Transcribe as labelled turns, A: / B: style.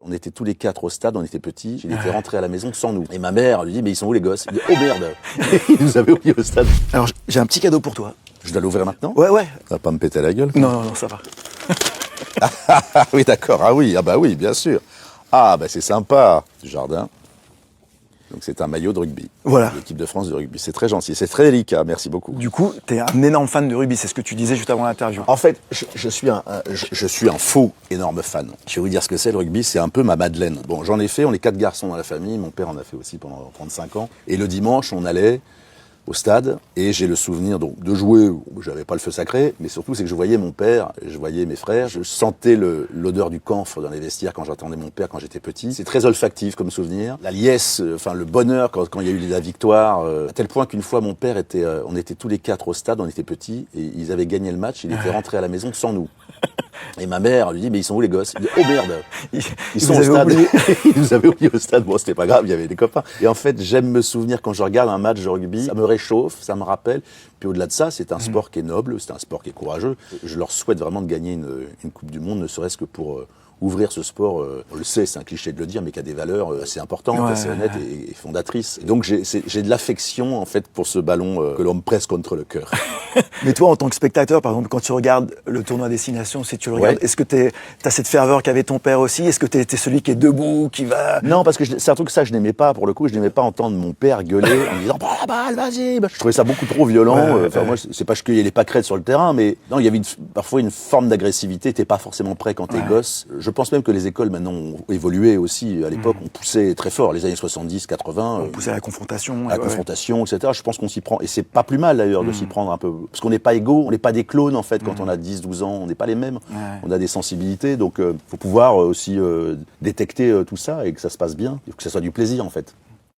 A: On était tous les 4 au stade, on était petits. Il était rentré à la maison sans nous. Et ma mère lui dit, mais ils sont où les gosses? Il dit, oh merde. Il nous avait oubliés au stade.
B: Alors, j'ai un petit cadeau pour toi.
A: Je dois l'ouvrir maintenant?
B: Ouais.
A: Ça va pas me péter la gueule?
B: Non, ça va.
A: Ah oui, d'accord. Ah bah oui, bien sûr. Ah bah c'est sympa. Du jardin. Donc c'est un maillot de rugby.
B: Voilà.
A: L'équipe de France de rugby. C'est très gentil, c'est très délicat. Merci beaucoup.
B: Du coup, t'es un énorme fan de rugby, c'est ce que tu disais juste avant l'interview.
A: En fait, je suis un faux énorme fan. Je vais vous dire ce que c'est le rugby, c'est un peu ma Madeleine. Bon, j'en ai fait, on est 4 garçons dans la famille, mon père en a fait aussi pendant 35 ans. Et le dimanche, on allait au stade et j'ai le souvenir donc de jouer, j'avais pas le feu sacré, mais surtout c'est que je voyais mon père, je voyais mes frères, je sentais l'odeur du camphre dans les vestiaires quand j'attendais mon père quand j'étais petit. C'est très olfactif comme souvenir. La liesse, enfin le bonheur quand il y a eu la victoire, à tel point qu'une fois mon père on était tous les 4 au stade, on était petits et ils avaient gagné le match, il était rentré à la maison sans nous. Et ma mère lui dit, mais ils sont où les gosses? Il dit, oh merde, ils sont au stade. Ils nous avaient oubliés au stade. Bon, c'était pas grave, il y avait des copains. Et en fait, j'aime me souvenir quand je regarde un match de rugby, ça me réchauffe, ça me rappelle. Puis au-delà de ça, c'est un sport qui est noble, c'est un sport qui est courageux. Je leur souhaite vraiment de gagner une Coupe du Monde, ne serait-ce que pour ouvrir ce sport, on le sait, c'est un cliché de le dire, mais qui a des valeurs assez importantes, assez honnêtes et fondatrices. Et donc j'ai de l'affection en fait pour ce ballon que l'on me presse contre le cœur.
B: Mais toi, en tant que spectateur, par exemple, quand tu regardes le tournoi Destination, si tu le regardes, est-ce que t'as cette ferveur qu'avait ton père aussi? Est-ce que t'es celui qui est debout, qui va...
A: Non, parce que c'est un truc que ça, je n'aimais pas, pour le coup, je n'aimais pas entendre mon père gueuler en me disant, prends la balle, vas-y. Je trouvais ça beaucoup trop violent. Moi, c'est pas que je cueillais les pâquerettes sur le terrain, mais non, il y avait parfois une forme d'agressivité. T'es pas forcément prêt quand t'es gosse. Je pense même que les écoles maintenant ont évolué aussi. À l'époque, on poussait très fort. Les années 70, 80.
B: On poussait à la confrontation.
A: Confrontation, etc. Je pense qu'on s'y prend. Et c'est pas plus mal d'ailleurs de s'y prendre un peu. Parce qu'on n'est pas égaux, on n'est pas des clones en fait quand on a 10, 12 ans. On n'est pas les mêmes. On a des sensibilités. Donc, faut pouvoir aussi détecter tout ça et que ça se passe bien. Et que ça soit du plaisir en fait.